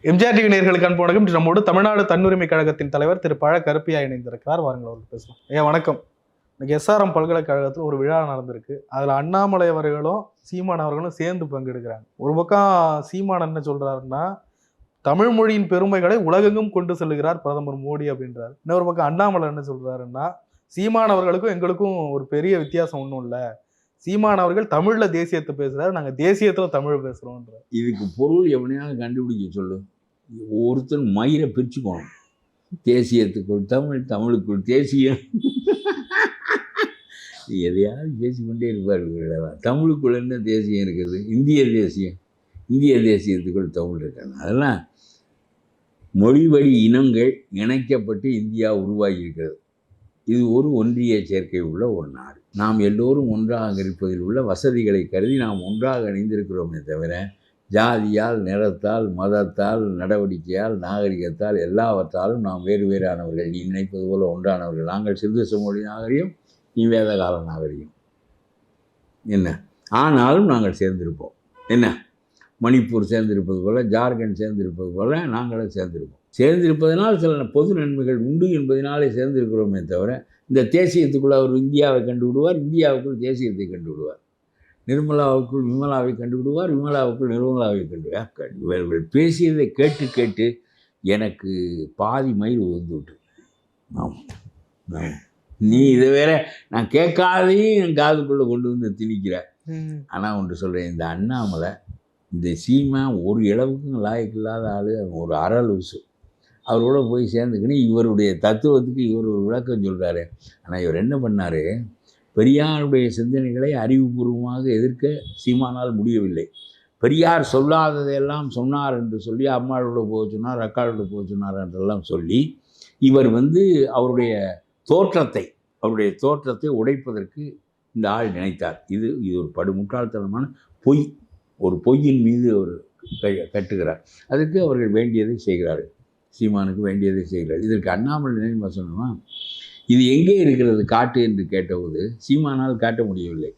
MGR TV நேயர்களுக்கு அன்பு வணக்கம். நம்மோடு தமிழ்நாடு தன்னுரிமை கழகத்தின் தலைவர் திரு பழ கருப்பையா இணைந்திருக்கிறார். வாருங்கள் அவர்கள் பேசலாம். ஐயா வணக்கம். இன்னைக்கு எஸ்ஆர்எம் பல்கலைக்கழகத்தில் ஒரு விழா நடந்திருக்கு. அதுல அண்ணாமலை அவர்களும் சீமான் அவர்களும் சேர்ந்து பங்கெடுக்கிறாங்க. ஒரு பக்கம் சீமான் என்ன சொல்றாருன்னா, தமிழ் மொழியின் பெருமைகளை உலகெங்கும் கொண்டு செல்லுகிறார் பிரதமர் மோடி அப்படின்றாரு. இன்னொரு பக்கம் அண்ணாமலை என்ன சொல்றாருன்னா, சீமான் அவர்களுக்கும் எங்களுக்கும் ஒரு பெரிய வித்தியாசம் ஒன்றும் இல்லை, சீமான் அவர்கள் தமிழ்ல தேசியத்தை பேசுறாரு, நாங்க தேசியத்துல தமிழ் பேசுறோம். இதுக்கு பொருள் எவனையாவது கண்டுபிடிக்க சொல்லு. ஒருத்தர் மயிரை பிரிச்சுக்கணும். தேசியத்துக்குள் தமிழ், தமிழுக்குள் தேசியம், எதையாவது பேசிக்கொண்டே இருப்பார்கள். தமிழுக்குள் என்ன தேசியம் இருக்குது? இந்திய தேசியம், இந்திய தேசியத்துக்குள் தமிழ் இருக்காங்க. அதெல்லாம் மொழி வழி இனங்கள் இணைக்கப்பட்டு இந்தியா உருவாகி இருக்கிறது. இது ஒரு ஒன்றிய சேர்க்கை உள்ள ஒரு நாடு. நாம் எல்லோரும் ஒன்றாக இருப்பதில் உள்ள வசதிகளை கருதி நாம் ஒன்றாக இணைந்திருக்கிறோமே தவிர ஜாதியால், நிறத்தால், மதத்தால், நடவடிக்கையால், நாகரிகத்தால் எல்லாவற்றாலும் நாம் வேறு வேறானவர்கள். நீ நினைப்பது போல ஒன்றானவர்கள். நாங்கள் சிறுதேச மொழி நாகரிகம், நீ வேதகால நாகரிகம் என்ன, ஆனாலும் நாங்கள் சேர்ந்திருப்போம். என்ன, மணிப்பூர் சேர்ந்திருப்பது போல, ஜார்க்கண்ட் சேர்ந்திருப்பது போல நாங்களும் சேர்ந்திருப்போம். சேர்ந்திருப்பதனால் சில பொது நன்மைகள் உண்டு என்பதனாலே சேர்ந்திருக்கிறோமே தவிர இந்த தேசியத்துக்குள்ள அவர் இந்தியாவை கண்டு விடுவார், இந்தியாவுக்குள் தேசியத்தை கண்டு விடுவார், நிர்மலாவுக்குள் விமலாவை கண்டு விடுவார், விமலாவுக்குள் நிர்மலாவை கண்டு. இவர்கள் பேசியதை கேட்டு கேட்டு எனக்கு பாதி மயில் உதிர்ந்து விட்டு. நீ இதை வேற நான் கேட்காதையும் என் காதுக்குள்ளே கொண்டு வந்து திணிக்கிற. ஆனால் ஒன்று சொல்கிறேன், இந்த அண்ணாமலை, இந்த சீமா ஒரு இளவுக்கும் லாயக்கில்லாத ஆள், ஒரு அரலூசு. அவரோட போய் சேர்ந்துக்கின்னு இவருடைய தத்துவத்துக்கு இவர் ஒரு விளக்கம் சொல்கிறாரு. ஆனால் இவர் என்ன பண்ணார், பெரியாருடைய சிந்தனைகளை அறிவுபூர்வமாக எதிர்க்க சீமானால் முடியவில்லை. பெரியார் சொல்லாததையெல்லாம் சொன்னார் என்று சொல்லி அம்மாவோட போக சொன்னார், அக்காளோட போக சொன்னார் என்றெல்லாம் சொல்லி இவர் அவருடைய தோற்றத்தை உடைப்பதற்கு இந்த ஆள் நினைத்தார். இது ஒரு படுமுட்டாள்தனமான பொய். ஒரு பொய்யின் மீது அவர் கட்டுகிறார். அதுக்கு அவர்கள் வேண்டியதை செய்கிறார்கள். சீமானுக்கு வேண்டியதை செய்கிறார். இதற்கு அண்ணாமலை நினைவு சொன்னோமா, இது எங்கே இருக்கிறது காட்டு என்று கேட்டபோது சீமானால் காட்ட முடியவில்லை.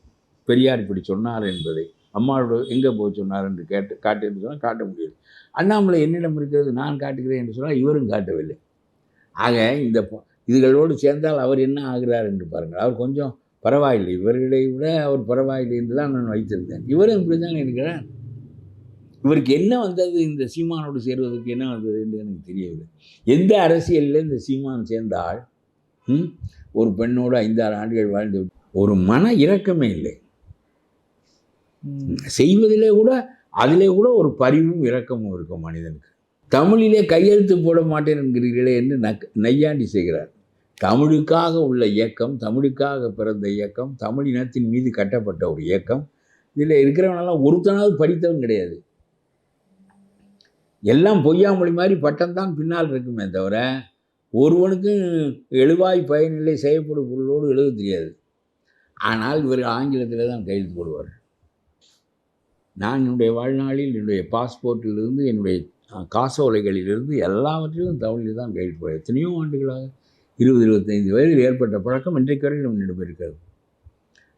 பெரியார் இப்படி சொன்னார் என்பதை அம்மாவோட எங்கே போக சொன்னார் என்று காட்டு என்று சொன்னால் காட்ட முடியவில்லை. அண்ணாமலை என்னிடம் இருக்கிறது, நான் காட்டுகிறேன் என்று சொன்னால் இவரும் காட்டவில்லை. ஆக இதுகளோடு சேர்ந்தால் அவர் என்ன ஆகிறார் என்று பாருங்கள். அவர் கொஞ்சம் பரவாயில்லை, இவர்களை விட அவர் பரவாயில்லை என்று தான் நான் வைத்திருந்தேன். இவரும் இப்படி தான் இருக்கிறார். இவருக்கு என்ன வந்தது, இந்த சீமானோடு சேர்வதற்கு என்ன வந்தது என்று எனக்கு தெரியவில்லை. எந்த அரசியலில் இந்த சீமான் சேர்ந்தால் ஒரு பெண்ணோடு 5-6 ஆண்டுகள் வாழ்ந்து ஒரு மன இரக்கமே இல்லை. செய்வதிலே கூட அதிலே கூட ஒரு பரிவும் இரக்கமும் இருக்கும் மனிதனுக்கு. தமிழிலே கையெழுத்து போட மாட்டேன் என்கிறீர்களே என்று நையாண்டி செய்கிறார். தமிழுக்காக உள்ள இயக்கம், தமிழுக்காக பிறந்த இயக்கம், தமிழ் இனத்தின் மீது கட்டப்பட்ட ஒரு இயக்கம். இதில் இருக்கிறவனெல்லாம் ஒருத்தனாவது படித்தவன் கிடையாது. எல்லாம் பொய்யாமொழி மாதிரி பட்டம்தான் பின்னால் இருக்குமே தவிர ஒருவனுக்கும் எழுவாய் பயனில்லை செய்யப்படும் பொருளோடு எழுத தெரியாது. ஆனால் இவர் ஆங்கிலத்தில் தான் கையெழுத்து போடுவார். நான் என்னுடைய வாழ்நாளில் என்னுடைய பாஸ்போர்ட்டிலிருந்து, என்னுடைய காசோலைகளிலிருந்து எல்லாவற்றிலும் தமிழில் தான் கையெழுத்து போடுவார். எத்தனையோ ஆண்டுகளாக 20-25 வயதில் ஏற்பட்ட பழக்கம் இன்றைக்கு வரை நம்மிடம் இருக்கிறது.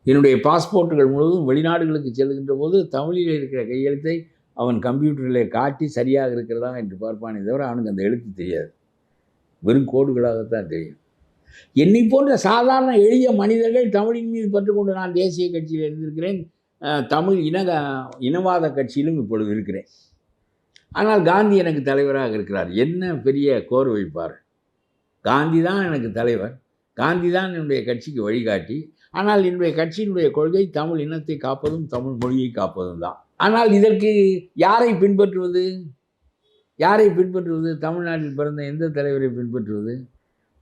என்னுடைய பாஸ்போர்ட்டுகள் முழுவதும் வெளிநாடுகளுக்கு செல்கின்ற போது தமிழில் இருக்கிற கையெழுத்தை அவன் கம்ப்யூட்டரில் காட்டி சரியாக இருக்கிறதா என்று பார்ப்பானே தவிர அவனுக்கு அந்த எழுத்து தெரியாது. வெறும் கோடுகளாகத்தான் தெரியும். என்னை போன்ற சாதாரண எளிய மனிதர்கள் தமிழின் மீது பற்றுக்கொண்டு நான் தேசிய கட்சியில் இருந்திருக்கிறேன், தமிழ் இனவாத கட்சியிலும் இப்பொழுது இருக்கிறேன். ஆனால் காந்தி எனக்கு தலைவராக இருக்கிறார். என்ன பெரிய கோர் வைப்பார். காந்தி தான் எனக்கு தலைவர், காந்தி தான் என்னுடைய கட்சிக்கு வழிகாட்டி. ஆனால் என்னுடைய கட்சியினுடைய கொள்கை தமிழ் இனத்தை காப்பதும் தமிழ் மொழியை காப்பதும் தான். ஆனால் இதற்கு யாரை பின்பற்றுவது? தமிழ்நாட்டில் பிறந்த எந்த தலைவரை பின்பற்றுவது?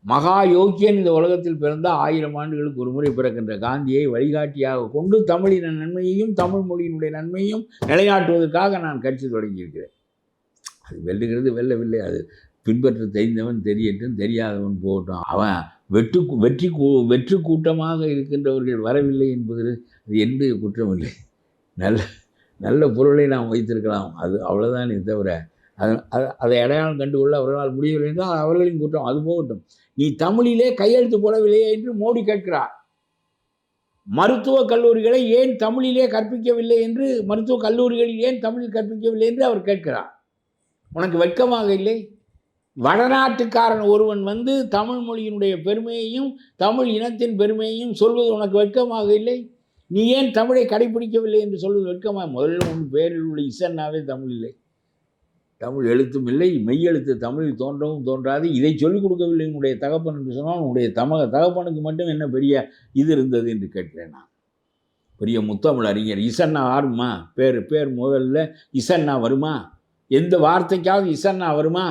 மகா யோக்கியன் இந்த உலகத்தில் பிறந்த 1000 ஆண்டுகளுக்கு ஒரு முறை பிறக்கின்ற காந்தியை வழிகாட்டியாக கொண்டு தமிழின நன்மையையும் தமிழ் மொழியினுடைய நன்மையும் நிலைநாட்டுவதற்காக நான் கட்சி தொடங்கியிருக்கிறேன். அது வெல்லுகிறது வெல்லவில்லை, அது பின்பற்ற தெரிந்தவன் தெரியட்டும், தெரியாதவன் போகட்டும். அவன் வெற்றி கூட்டமாக இருக்கின்றவர்கள் வரவில்லை என்பது அது எந்த குற்றமில்லை. நல்ல பொருளை நாம் வைத்திருக்கலாம், அது அவ்வளோதானே தவிர அதை அடையாளம் கண்டுகொள்ள அவர்களால் முடியவில்லை என்றால் அவர்களின் குற்றம், அது போகட்டும். நீ தமிழிலே கையெழுத்து போடவில்லையே என்று மோடி கேட்கிறார். மருத்துவக் கல்லூரிகளை ஏன் தமிழிலே கற்பிக்கவில்லை என்று, மருத்துவக் கல்லூரிகளில் ஏன் தமிழில் கற்பிக்கவில்லை என்று அவர் கேட்கிறார். உனக்கு வெட்கமாக இல்லை? வடநாட்டுக்காரன் ஒருவன் வந்து தமிழ் மொழியினுடைய பெருமையையும் தமிழ் இனத்தின் பெருமையையும் சொல்வது உனக்கு வெட்கமாக இல்லை? நீ ஏன் தமிழை கடைபிடிக்கவில்லை என்று சொல்வது வெட்கமாக? முதல்ல உன் பேரில் உள்ள இசன்னாவே தமிழ் இல்லை, தமிழ் எழுத்தும் இல்லை, மெய்யெழுத்து தமிழில் தோன்றவும் தோன்றாது. இதை சொல்லிக் கொடுக்கவில்லை உன்னுடைய தகப்பன் என்று சொன்னால் உன்னுடைய தகப்பனுக்கு மட்டும் என்ன பெரிய இது இருந்தது என்று கேட்கிறேன் நான். பெரிய முத்தமிழ் அறிஞர் இசன்னா ஆறுமா? பேர் முதல்ல இசன்னா வருமா? எந்த வார்த்தைக்காவது இசன்னா வருமா?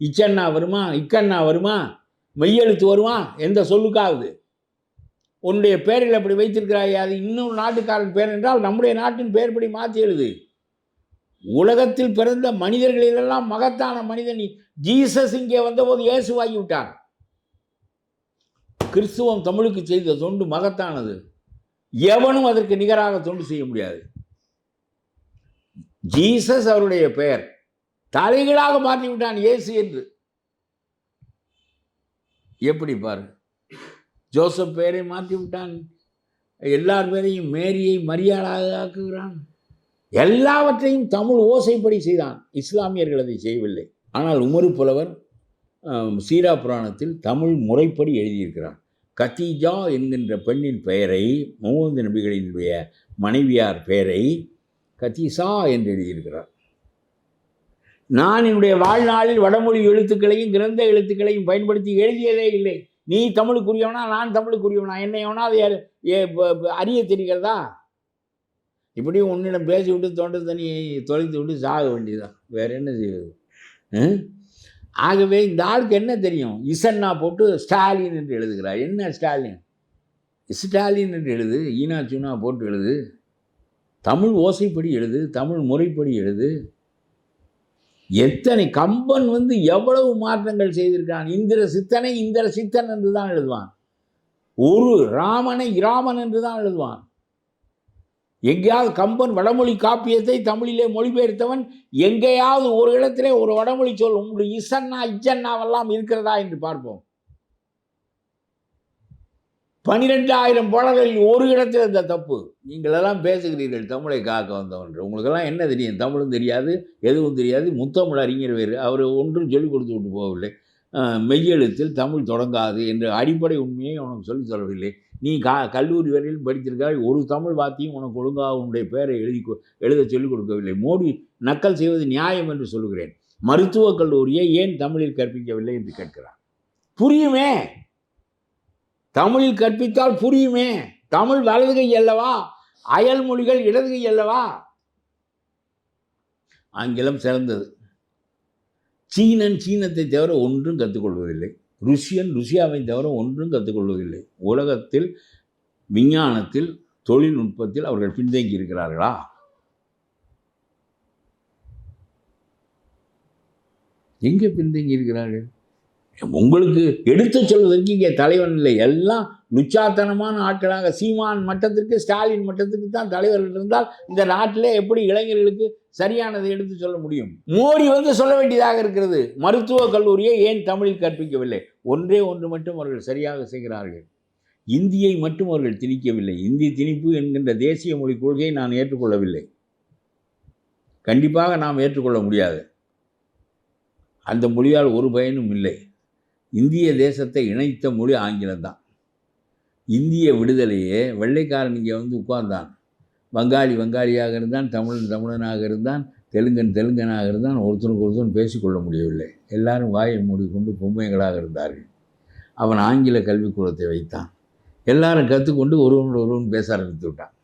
இச்சன்னா வருமா? இக்கண்ணா வருமா? மெய்யெழுத்து வருமா? எந்த சொல்லுக்காவது? உன்னுடைய பேரில் அப்படி வைத்திருக்கிறாய், அது இன்னொரு நாட்டுக்காரன் பேர் என்றால் நம்முடைய நாட்டின் பெயர் படி மாற்றி எழுது. உலகத்தில் பிறந்த மனிதர்களிலெல்லாம் மகத்தான மனிதன் ஜீசஸ் இங்கே வந்தபோது இயேசுவாகி விட்டார். கிறிஸ்துவம் தமிழுக்கு செய்த தொண்டு மகத்தானது. எவனும் அதற்கு நிகராக தொண்டு செய்ய முடியாது. ஜீசஸ் அவருடைய பெயர், தலைகளாக மாற்றி விட்டான் இயேசு என்று. எப்படி பாரு, ஜோசப் பெயரை மாற்றி விட்டான், எல்லார் பேரையும் மேரியை மரியாளாக ஆக்குகிறான், எல்லாவற்றையும் தமிழ் ஓசைப்படி செய்தான். இஸ்லாமியர்கள் அதை செய்யவில்லை. ஆனால் உமரு புலவர் சீரா புராணத்தில் தமிழ் முறைப்படி எழுதியிருக்கிறார். கத்தீஜா என்கின்ற பெண்ணின் பெயரை, முகமது நபிகளினுடைய மனைவியார் பெயரை கத்தீசா என்று எழுதியிருக்கிறார். நான் என்னுடைய வாழ்நாளில் வடமொழி எழுத்துக்களையும் கிரந்த எழுத்துக்களையும் பயன்படுத்தி எழுதியதே இல்லை. நீ தமிழுக்குரியவனா, நான் தமிழுக்குரியவனா, என்னை எவனா அது அறிய தெரிகிறதா? இப்படி உன்னிடம் பேசிவிட்டு தொண்டை தண்ணியை தொலைத்து விட்டு சாக வேண்டியதான், வேற என்ன செய்வது? ஆகவே இந்த ஆளுக்கு என்ன தெரியும்? இசன்னா போட்டு ஸ்டாலின் என்று எழுதுகிறார். என்ன ஸ்டாலின்? ஸ்டாலின் என்று எழுது, ஈனா சூனா போட்டு எழுது, தமிழ் ஓசைப்படி எழுது, தமிழ் முறைப்படி எழுது. எத்தனை கம்பன் வந்து எவ்வளவு மாற்றங்கள் செய்திருக்கான். இந்திர சித்தனை இந்திர சித்தன் என்று தான் எழுதுவான். ஒரு ராமனை இராமன் என்று தான் எழுதுவான். எங்கேயாவது கம்பன் வடமொழி காப்பியத்தை தமிழிலே மொழிபெயர்த்தவன் எங்கேயாவது ஒரு இடத்திலே ஒரு வடமொழி சொல் உங்களுடைய இசன்னா இச்சன்னாவெல்லாம் இருக்கிறதா என்று பார்ப்போம். 12,000 பாடல்களில் ஒரு இடத்தில் இந்த தப்பு. நீங்கள் எல்லாம் பேசுகிறீர்கள் தமிழை காக்க வந்தவன். உங்களுக்கெல்லாம் என்ன தெரியும்? தமிழும் தெரியாது, எதுவும் தெரியாது. முத்தமிழ் அறிஞர் வேறு, அவர் ஒன்றும் சொல்லிக் கொடுத்து விட்டு போகவில்லை. மெய்யெழுத்தில் தமிழ் தொடங்காது என்ற அடிப்படை உண்மையை உனக்கு சொல்லித் தரவில்லை. நீ கல்லூரி வரையில் படித்திருக்காய், ஒரு தமிழ் வார்த்தையும் உனக்கு ஒழுங்காக உன்னுடைய பெயரை எழுத சொல்லிக் கொடுக்கவில்லை. மோடி நக்கல் செய்வது நியாயம் என்று சொல்கிறேன். மருத்துவக் கல்லூரியை ஏன் தமிழில் கற்பிக்கவில்லை என்று கேட்கிறார். புரியுமே, தமிழில் கற்பித்தால் புரியுமே. தமிழ் வலதுகை அல்லவா, அயல் மொழிகள் இடதுகை அல்லவா. ஆங்கிலம் சிறந்தது. சீனன் சீனத்தை தவிர ஒன்றும் கற்றுக்கொள்வதில்லை. ருஷ்யன் ருஷ்யாவை தவிர ஒன்றும் கற்றுக்கொள்வதில்லை. உலகத்தில் விஞ்ஞானத்தில் தொழில்நுட்பத்தில் அவர்கள் பின்தங்கி இருக்கிறார்களா? எங்கே பின்தங்கி இருக்கிறார்கள்? உங்களுக்கு எடுத்து சொல்வதற்கு இங்கே தலைவன் இல்லை. எல்லாம் லுச்சாத்தனமான ஆட்களாக சீமான் மட்டத்திற்கு ஸ்டாலின் மட்டத்துக்கு தான் தலைவர்கள் இருந்தால் இந்த நாட்டிலே எப்படி இளைஞர்களுக்கு சரியானதை எடுத்து சொல்ல முடியும்? மோடி வந்து சொல்ல வேண்டியதாக இருக்கிறது. மருத்துவக் கல்லூரியை ஏன் தமிழில் கற்பிக்கவில்லை? ஒன்றே ஒன்று மட்டும் அவர்கள் சரியாக செய்கிறார்கள். இந்தியை மட்டும் அவர்கள் திணிக்கவில்லை. இந்தி திணிப்பு என்கின்ற தேசிய மொழி கொள்கையை நான் ஏற்றுக்கொள்ளவில்லை. கண்டிப்பாக நாம் ஏற்றுக்கொள்ள முடியாது. அந்த மொழியால் ஒரு பயனும் இல்லை. இந்திய தேசத்தை இணைத்த மொழி ஆங்கிலம்தான். இந்திய விடுதலையே வெள்ளைக்காரன் இங்கே வந்து உட்கார்ந்தான். வங்காளியாக இருந்தான், தமிழனாக இருந்தான், தெலுங்கனாக இருந்தான். ஒருத்தனுக்கு ஒருத்தன் பேசிக்கொள்ள முடியவில்லை. எல்லாரும் வாயை மூடிக்கொண்டு பொம்மைகளாக இருந்தார்கள். அவன் ஆங்கில கல்விக்கூடத்தை வைத்தான். எல்லாரும் கற்றுக்கொண்டு ஒருவன் பேச ஆரம்பித்து விட்டான்.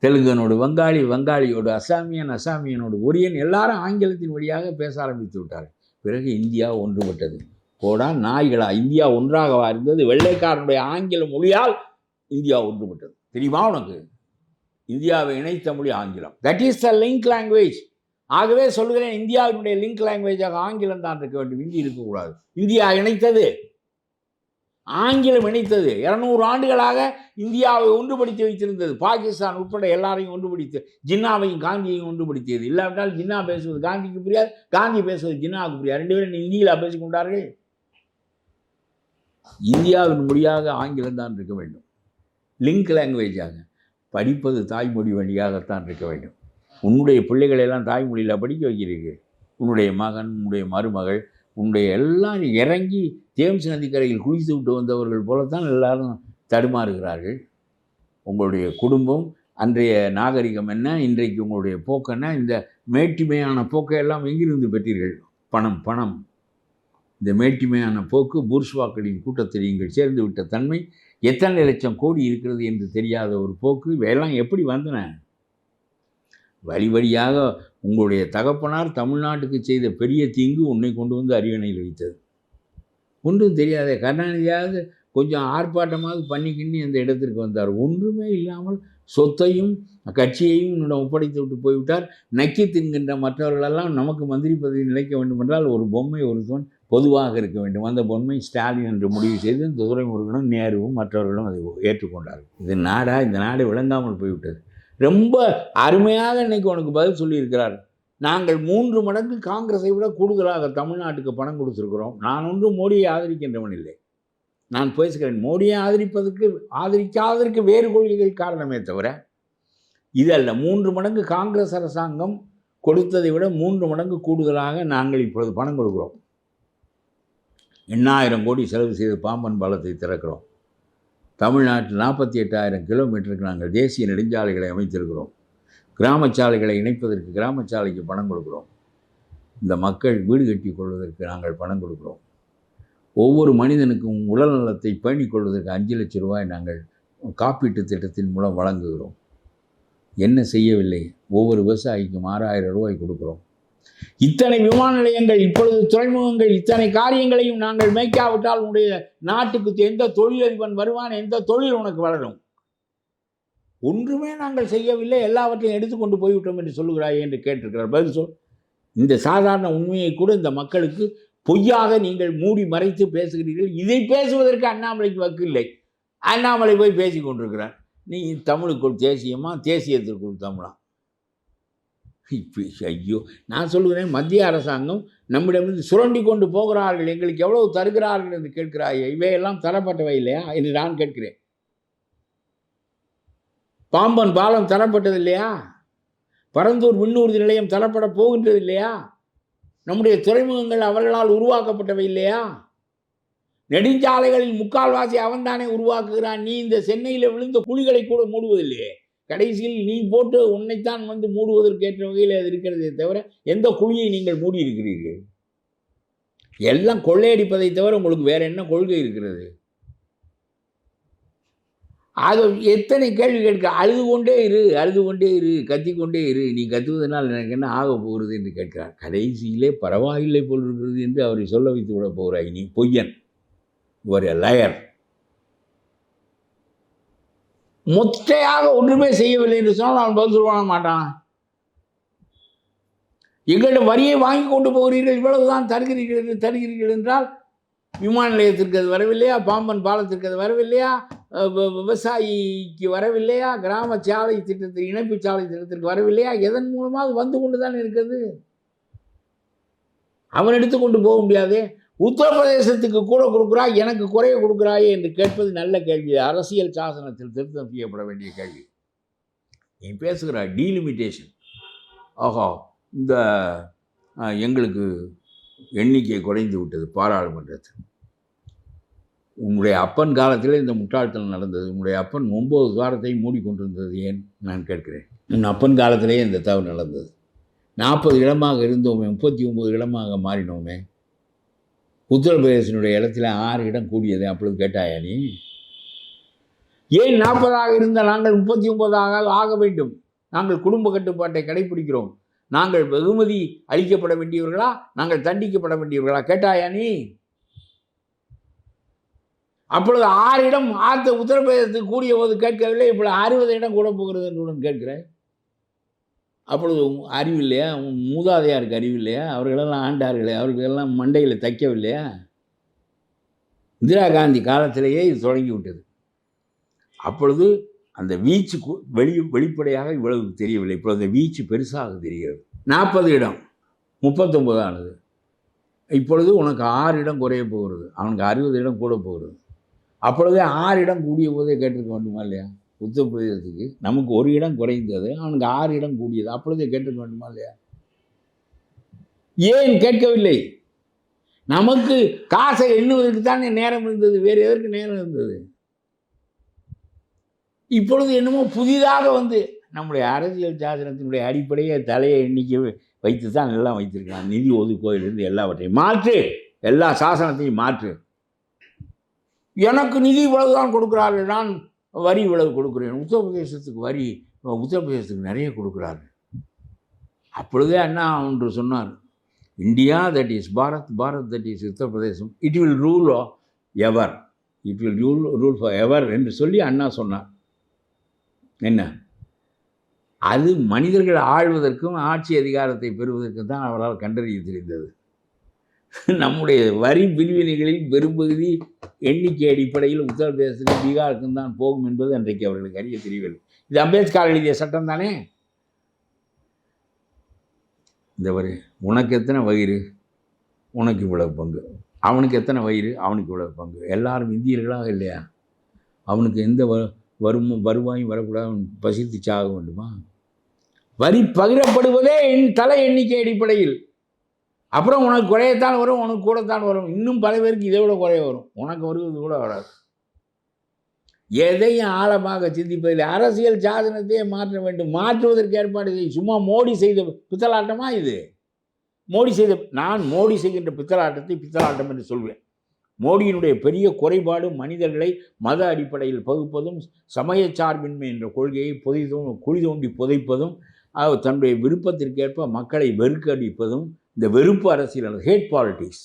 தெலுங்கனோடு வங்காளியோடு அசாமியனோடு ஒரியன் எல்லாரும் ஆங்கிலத்தின் வழியாக பேச ஆரம்பித்து விட்டார்கள். பிறகு இந்தியா ஒன்றுபட்டது. போடா நாய்களா, இந்தியா ஒன்றாகவா இருந்தது? வெள்ளைக்காரனுடைய ஆங்கில மொழியால் இந்தியா ஒன்றுபட்டது. தெரியுமா உனக்கு? இந்தியாவை இணைத்த மொழி ஆங்கிலம். That is the link language. ஆகவே சொல்கிறேன், இந்தியாவினுடைய லிங்க் லாங்குவேஜாக ஆங்கிலம் தான் இருக்க வேண்டும், இந்தி இருக்கக்கூடாது. இந்தியா இணைத்தது, ஆங்கிலம் இணைத்தது. 200 ஆண்டுகளாக இந்தியாவை ஒன்றுபடுத்தி வைத்திருந்தது. பாகிஸ்தான் உட்பட எல்லாரையும் ஒன்றுபடுத்தி, ஜின்னாவையும் காந்தியையும் ஒன்றுபடுத்தியது. இல்லாவிட்டால் ஜின்னா பேசுவது காந்திக்கு புரியாது, காந்தி பேசுவது ஜின்னாவுக்கு புரியாது. 2 பேரும் இந்தியில் பேசிக்கொண்டார்கள். இந்தியாவின் மொழியாக ஆங்கிலம் தான் இருக்க வேண்டும், லிங்க் லாங்குவேஜாக. படிப்பது தாய்மொழி வழியாகத்தான் இருக்க வேண்டும். உன்னுடைய பிள்ளைகளெல்லாம் தாய்மொழியில் படிக்க வைக்கிறீர்கள். உன்னுடைய மகன், உன்னுடைய மருமகள், உன்னுடைய எல்லாரும் இறங்கி தேம்ஸ் நதிக்கரையில் குளித்து விட்டு வந்தவர்கள் போலத்தான் எல்லாரும் தடுமாறுகிறார்கள். உங்களுடைய குடும்பம், அன்றைய நாகரிகம் என்ன, இன்றைக்கு உங்களுடைய போக்கு என்ன, இந்த மேட்டிமையான போக்கை எல்லாம் எங்கிருந்து பெற்றீர்கள்? பணம், பணம். இந்த மேட்டிமையான போக்கு, பூர்ஷ்வாக்களின் கூட்டத்தில் நீங்கள் சேர்ந்து விட்ட தன்மை, எத்தனை லட்சம் கோடி இருக்கிறது என்று தெரியாத ஒரு போக்கு, இவையெல்லாம் எப்படி வந்தன? வழி வழியாக உங்களுடைய தகப்பனார் தமிழ்நாட்டுக்கு செய்த பெரிய தீங்கு உன்னை கொண்டு வந்து அரியணையில் வைத்தது. ஒன்றும் தெரியாத கருணாநிதியாவது கொஞ்சம் ஆர்ப்பாட்டமாவது பண்ணிக்கின்னு அந்த இடத்திற்கு வந்தார். ஒன்றுமே இல்லாமல் சொத்தையும் கட்சியையும் உன்னிடம் ஒப்படைத்து விட்டு போய்விட்டார். நக்கி தின்கின்ற மற்றவர்களெல்லாம் நமக்கு மந்திரி பதவி நிலைக்க வேண்டும் என்றால் ஒரு பொம்மை ஒருத்தன் பொதுவாக இருக்க வேண்டும். அந்த பொம்மை ஸ்டாலின் என்று முடிவு செய்து இந்த துரைமுருகனும் நேருவும் மற்றவர்களும் அதை ஏற்றுக்கொண்டார்கள். இது நாடா? இந்த நாடு விளங்காமல் போய்விட்டது. ரொம்ப அருமையாக இன்னைக்கு உனக்கு பதில் சொல்லியிருக்கிறார். நாங்கள் 3 மடங்கு காங்கிரஸை விட கூடுதலாக தமிழ்நாட்டுக்கு பணம் கொடுத்துருக்கிறோம். நான் ஒன்றும் மோடியை ஆதரிக்கின்றவன் இல்லை. நான் பேசுகிறேன், மோடியை ஆதரிக்காததற்கு வேறு கொள்கைகள் காரணமே தவிர இதல்ல. 3 மடங்கு காங்கிரஸ் அரசாங்கம் கொடுத்ததை விட 3 மடங்கு கூடுதலாக நாங்கள் இப்பொழுது பணம் கொடுக்கிறோம். 8,000 கோடி செலவு செய்து பாம்பன் பாலத்தை திறக்கிறோம். தமிழ்நாட்டில் 48,000 கிலோமீட்டருக்கு நாங்கள் தேசிய நெடுஞ்சாலைகளை அமைத்திருக்கிறோம். கிராம சாலைகளை இணைப்பதற்கு கிராம சாலைக்கு பணம் கொடுக்கிறோம். இந்த மக்கள் வீடு கட்டி கொள்வதற்கு நாங்கள் பணம் கொடுக்கிறோம். ஒவ்வொரு மனிதனுக்கும் உடல் நலத்தை பேணிக் கொள்வதற்கு 5 லட்சம் ரூபாய் நாங்கள் காப்பீட்டு திட்டத்தின் மூலம் வழங்குகிறோம். என்ன செய்யவில்லை? ஒவ்வொரு விவசாயிக்கும் 6,000 ரூபாய் கொடுக்கிறோம். இத்தனை விமான நிலையங்கள், இப்பொழுது துறைமுகங்கள், இத்தனை காரியங்களையும் நாங்கள் மேய்க்காவிட்டால் உன்னுடைய நாட்டுக்கு எந்த தொழிலதிபன் வருவான்? எந்த தொழில் உனக்கு வளரும்? ஒன்றுமே நாங்கள் செய்யவில்லை, எல்லாவற்றையும் எடுத்துக்கொண்டு போய்விட்டோம் என்று சொல்லுகிறாய் என்று கேட்டிருக்கிறார். பதில் சொல். இந்த சாதாரண உண்மையை கூட இந்த மக்களுக்கு பொய்யாக நீங்கள் மூடி மறைத்து பேசுகிறீர்கள். இதை பேசுவதற்கு அண்ணாமலைக்கு வக்கு இல்லை. அண்ணாமலை போய் பேசி கொண்டிருக்கிறார். நீ தமிழுக்குள் தேசியமா, தேசியத்திற்குள் தமிழா? ஐயோ, நான் சொல்லுகிறேன், மத்திய அரசாங்கம் நம்மிடமிருந்து சுரண்டி கொண்டு போகிறார்கள், எங்களுக்கு எவ்வளவு தருகிறார்கள் என்று கேட்கிறாய். இவையெல்லாம் தரப்பட்டவை இல்லையா என்று நான் கேட்கிறேன். பாம்பன் பாலம் தரப்பட்டது இல்லையா? பரந்தூர் விண்ணூர்தி நிலையம் தரப்பட போகின்றது இல்லையா? நம்முடைய துறைமுகங்கள் அவர்களால் உருவாக்கப்பட்டவை இல்லையா? நெடுஞ்சாலைகளில் முக்கால்வாசி அவன்தானே உருவாக்குகிறான். நீ இந்த சென்னையில் விழுந்த குழிகளை கூட மூடுவதில்லையே. கடைசியில் நீ போட்டு உன்னைத்தான் வந்து மூடுவதற்கேற்ற வகையில் அது இருக்கிறதே தவிர எந்த குழியை நீங்கள் மூடி இருக்கிறீர்கள்? எல்லாம் கொள்ளையடிப்பதை தவிர உங்களுக்கு வேற என்ன கொள்கை இருக்கிறது? அது எத்தனை கேள்வி கேட்க, அழுது கொண்டே இரு, கத்திக்கொண்டே இரு. நீ கத்துவதனால் எனக்கு என்ன ஆக போகிறது என்று கேட்கிறார். கடைசியிலே பரவாயில்லை போல் இருக்கிறது என்று அவரை சொல்ல வைத்து விட போகிறாய். நீ பொய்யன், ஒரு லயர். மொத்தையாக ஒன்றுமே செய்யவில்லை என்று சொன்னால் அவன் பதில் சொல்ல மாட்டான். எங்களிடம் வரியை வாங்கி கொண்டு போகிறீர்கள், இவ்வளவுதான் தருகிறீர்கள் என்றால் விமான நிலையத்திற்கு அது வரவில்லையா? பாம்பன் பாலத்திற்கு அது வரவில்லையா? விவசாயிக்கு வரவில்லையா? கிராம சாலை திட்டத்திற்கு, இணைப்பு சாலை திட்டத்திற்கு வரவில்லையா? எதன் மூலமாக அது வந்து கொண்டு தான் இருக்கிறது. அவன் எடுத்துக்கொண்டு போக முடியாதே. உத்தரப்பிரதேசத்துக்கு கூட கொடுக்குறாய், எனக்கு குறைய கொடுக்குறாயே என்று கேட்பது நல்ல கேள்வி. அரசியல் சாசனத்தில் திருத்தம் செய்யப்பட வேண்டிய கேள்வி. நீ பேசுகிறாய் டீலிமிட்டேஷன். ஆஹா, இந்த எங்களுக்கு எண்ணிக்கை குறைந்து விட்டது பாராளுமன்றத்தில். உன்னுடைய அப்பன் காலத்தில் இந்த முட்டாள்தனம் நடந்தது. உன்னுடைய அப்பன் 9 துவாரத்தை மூடிக்கொண்டிருந்தது ஏன் நான் கேட்கிறேன். உன் அப்பன் காலத்திலே இந்த தவறு நடந்தது. 40 இடமாக இருந்தோமே, 39 இடமாக மாறினோமே. உத்தரப்பிரதேசனுடைய இடத்துல 6 இடம் கூடியது. அப்பொழுது கேட்டாயா நீ? ஏன் 40ஆக இருந்த நாங்கள் 39ஆக ஆக வேண்டும்? நாங்கள் குடும்ப கட்டுப்பாட்டை கடைபிடிக்கிறோம். நாங்கள் வெகுமதி அளிக்கப்பட வேண்டியவர்களா, நாங்கள் தண்டிக்கப்பட வேண்டியவர்களா? கேட்டாயா நீ? அப்பொழுது 6 இடம் உத்தரப்பிரதேசத்துக்கு கூடிய போது கேட்கவில்லை. இப்பொழுது 60 இடம் கூட போகிறது என்று கேட்கிறேன். அப்பொழுது அறிவில்லையா? மூதாதையாருக்கு அறிவில்லையா? அவர்களெல்லாம் ஆண்டார்களே, அவர்களெல்லாம் மண்டையில் தைக்கவில்லையா? இந்திரா காந்தி காலத்திலேயே இது தொடங்கி விட்டது. அப்பொழுது அந்த வீச்சு வெளிப்படையாக இவ்வளவு தெரியவில்லை. இப்பொழுது அந்த வீச்சு பெருசாக தெரிகிறது. 40 இடம் 39 ஆனது. இப்பொழுது உனக்கு 6 இடம் குறைய போகிறது, அவனுக்கு 60 இடம் கூட போகிறது. அப்பொழுதே 6 இடம் கூடிய போதே கேட்டிருக்க வேண்டுமா இல்லையா? உத்தரப்பிரதேசத்துக்கு நமக்கு 1 இடம் குறைந்தது, அவனுக்கு 6 இடம் கூடியது. அப்பொழுதே கேட்டிருக்க வேண்டுமா இல்லையா? ஏன் கேட்கவில்லை? நமக்கு காசை எண்ணுவதற்கு தானே நேரம் இருந்தது, வேறு எதற்கு நேரம் இருந்தது? இப்பொழுது என்னமோ புதிதாக வந்து நம்முடைய அரசியல் சாசனத்தினுடைய அடிப்படையை தலையை எண்ணிக்கை வைத்து தான் எல்லாம் வைத்திருக்கலாம். நிதி ஒதுக்கோயிலிருந்து எல்லாவற்றையும் மாற்று, எல்லா சாசனத்தையும் மாற்று. எனக்கு நிதி இவ்வளவு தான் கொடுக்குறார்கள், நான் வரி இவ்வளவு கொடுக்குறேன். உத்தரப்பிரதேசத்துக்கு வரி, உத்தரப்பிரதேசத்துக்கு நிறைய கொடுக்குறார்கள். அப்பொழுதே அண்ணா ஒன்று சொன்னார், India that is Bharat, Bharat that is Uttar Pradesh, it will rule ever, it will rule for ever என்று சொல்லி அண்ணா சொன்னார். என்ன அது மனிதர்கள் ஆழ்வதற்கும் ஆட்சி அதிகாரத்தை பெறுவதற்கும் தான் அவரால் கண்டறிய தெரிந்தது. நம்முடைய வரி பிரிவினைகளில் பெரும்பகுதி எண்ணிக்கை அடிப்படையில் உத்தரப்பிரதேசத்துக்கும் பீகாருக்கும் தான் போகும் என்பது அன்றைக்கு அவர்களுக்கு அறிய தெரியவில்லை. இது அம்பேத்கர் எழுதிய சட்டம் தானே. இந்த வரி, உனக்கு எத்தனை வயிறு, உனக்கு இவ்வளவு பங்கு, அவனுக்கு எத்தனை வயிறு, அவனுக்கு இவ்வளவு பங்கு. எல்லாரும் இந்தியர்களாக இல்லையா? அவனுக்கு எந்த வருவாயும் வரக்கூடாது, பசித்து சாக வேண்டுமா? வரி பகிரப்படுவதே தலை எண்ணிக்கை அடிப்படையில். அப்புறம் உனக்கு குறையத்தான் வரும், உனக்கு கூடத்தான் வரும், இன்னும் பல பேருக்கு இதை விட குறைய வரும், உனக்கு வருவது கூட வராது. எதையும் ஆழமாக சிந்திப்பதில் அரசியல் சாதனத்தையே மாற்ற வேண்டும். மாற்றுவதற்கு ஏற்பாடு செய். சும்மா மோடி செய்த பித்தலாட்டமா இது? நான் மோடி செய்கின்ற பித்தலாட்டத்தை பித்தலாட்டம் என்று சொல்வேன். மோடியினுடைய பெரிய குறைபாடு மனிதர்களை மத அடிப்படையில் பகுப்பதும், சமயச்சார்பின்மை என்ற கொள்கையை குழி தோண்டி புதைப்பதும், தன்னுடைய விருப்பத்திற்கேற்ப மக்களை வெறுக்கடிப்பதும், இந்த வெறுப்பு அரசியல், hate politics.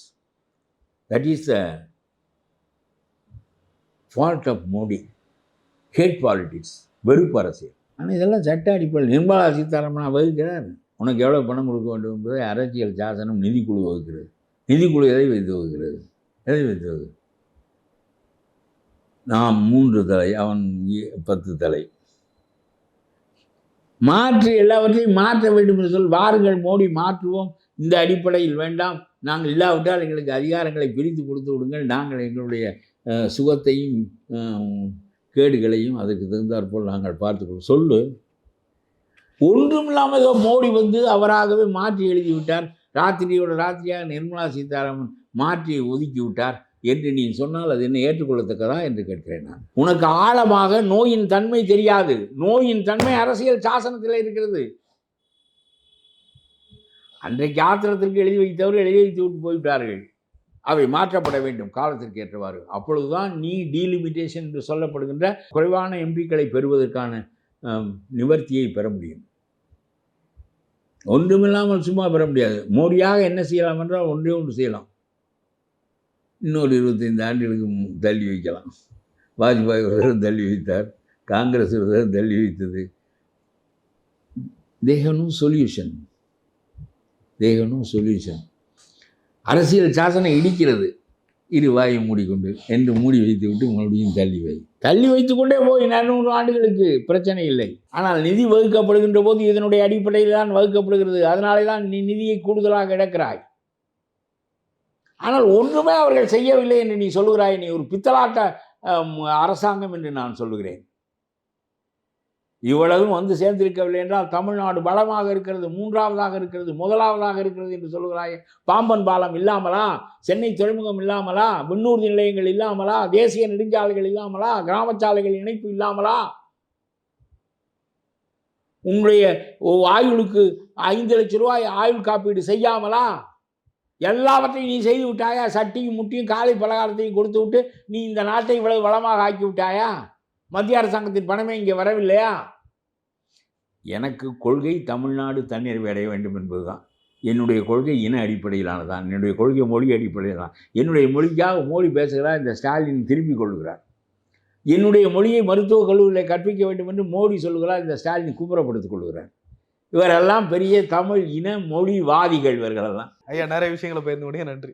That is the fault of Modi. Hate politics, வெறுப்பு அரசியல். ஆனால் இதெல்லாம் சட்ட அடிப்படையில் நிர்மலா சீதாராமன் வகுக்கிறார். உனக்கு எவ்வளோ பணம் கொடுக்க வேண்டும் என்பதை அரசியல் சாசனம் நிதிக்குழு வகுக்கிறது. நிதிக்குழு எதை வைத்து வகுக்கிறது? நாம் 3 தலை, அவன் 10 தலை. மாற்றி எல்லாவற்றையும் மாற்ற வேண்டும் என்று சொல். வாருங்கள் மோடி மாற்றுவோம், இந்த அடிப்படையில் வேண்டாம், நாங்கள் இல்லாவிட்டால் எங்களுக்கு அதிகாரங்களை பிரித்து கொடுத்து விடுங்கள், நாங்கள் எங்களுடைய சுகத்தையும் கேடுகளையும் அதற்கு தகுந்தாற்போல் நாங்கள் பார்த்துக்கொள்வோம் சொல்லு. ஒன்றும் இல்லாமல் மோடி வந்து அவராகவே மாற்றி எழுதிவிட்டார். ராத்திரியோட ராத்திரியாக நிர்மலா சீதாராமன் மாற்றி ஒதுக்கி விட்டார் என்று நீ சொன்னால் அது என்ன ஏற்றுக்கொள்ளத்தக்கதா என்று கேட்கிறேன் நான். உனக்கு ஆழமாக நோயின் தன்மை தெரியாது. நோயின் தன்மை அரசியல் சாசனத்தில் இருக்கிறது. அன்றைக்கு ஆத்திரத்திற்கு எழுதி வைத்தவர்கள் எழுதி வைத்து விட்டு போய்விட்டார்கள். அவை மாற்றப்பட வேண்டும் காலத்திற்கு ஏற்றவாறு. அப்பொழுதுதான் நீ டீலிமிட்டேஷன் என்று சொல்லப்படுகின்ற குறைவான எம்பிக்களை பெறுவதற்கான நிவர்த்தியை பெற முடியும். ஒன்றுமில்லாமல் சும்மா பெற முடியாது. மோடியாக என்ன செய்யலாம் என்றால் ஒன்றே ஒன்று செய்யலாம். இன்னொரு 25 ஆண்டுகளுக்கு தள்ளி வைக்கலாம். வாஜ்பாய் ஒரு தடவை தள்ளி வைத்தார், காங்கிரஸ் ஒரு தடவை தள்ளி வைத்தது. they have no solution. அரசியல் சாசனம் இடிக்கிறது. இரு வாயை மூடிக்கொண்டு என்று மூடி வைத்து விட்டு மறுபடியும் தள்ளி வைத்து கொண்டே போய் 200 ஆண்டுகளுக்கு பிரச்சனை இல்லை. ஆனால் நிதி வகுக்கப்படுகின்ற போது இதனுடைய அடிப்படையில் தான் வகுக்கப்படுகிறது. அதனாலே தான் நீ நிதியை கூடுதலாக இழக்கிறாய். ஆனால் ஒன்றுமே அவர்கள் செய்யவில்லை என்று நீ சொல்லுகிறாய். நீ ஒரு பித்தலாட்ட அரசாங்கம் என்று நான் சொல்லுகிறேன். இவ்வளவும் வந்து சேர்ந்திருக்கவில்லை என்றால் தமிழ்நாடு பலமாக இருக்கிறது, 3ஆவதாக இருக்கிறது, 1ஆவதாக இருக்கிறது என்று சொல்லுகிறாய். பாம்பன் பாலம் இல்லாமலா? சென்னை துறைமுகம் இல்லாமலா? விண்ணூர்தி நிலையங்கள் இல்லாமலா? தேசிய நெடுஞ்சாலைகள் இல்லாமலா? கிராமச்சாலைகள் இணைப்பு இல்லாமலா? உங்களுடைய ஆயுளுக்கு 5 லட்சம் ரூபாய் ஆயுள் காப்பீடு செய்யாமலா? எல்லாவற்றையும் நீ செய்து விட்டாயா? சட்டியும் முட்டியும் காலை பலகாரத்தையும் கொடுத்து விட்டு நீ இந்த நாட்டை இவ்வளவு வளமாக ஆக்கி விட்டாயா? மத்திய அரசாங்கத்தின் பணமே இங்கே வரவில்லையா? எனக்கு கொள்கை தமிழ்நாடு தன்னிறைவு அடைய வேண்டும் என்பதுதான். என்னுடைய கொள்கை இன அடிப்படையிலானதான். என்னுடைய கொள்கை மொழி அடிப்படையில்தான். என்னுடைய மொழிக்காக மோடி பேசுகிறார், இந்த ஸ்டாலின் திருப்பி கொள்கிறார். என்னுடைய மொழியை மருத்துவக் கல்லூரியில் கற்பிக்க வேண்டும் என்று மோடி சொல்லுகிறார், இந்த ஸ்டாலின் குப்புறப்படுத்திக் கொள்கிறார். இவரெல்லாம் பெரிய தமிழ் இன மொழிவாதிகள். இவர்களெல்லாம் ஐயா நிறைய விஷயங்களை பகிர்ந்து முடிய நன்றி.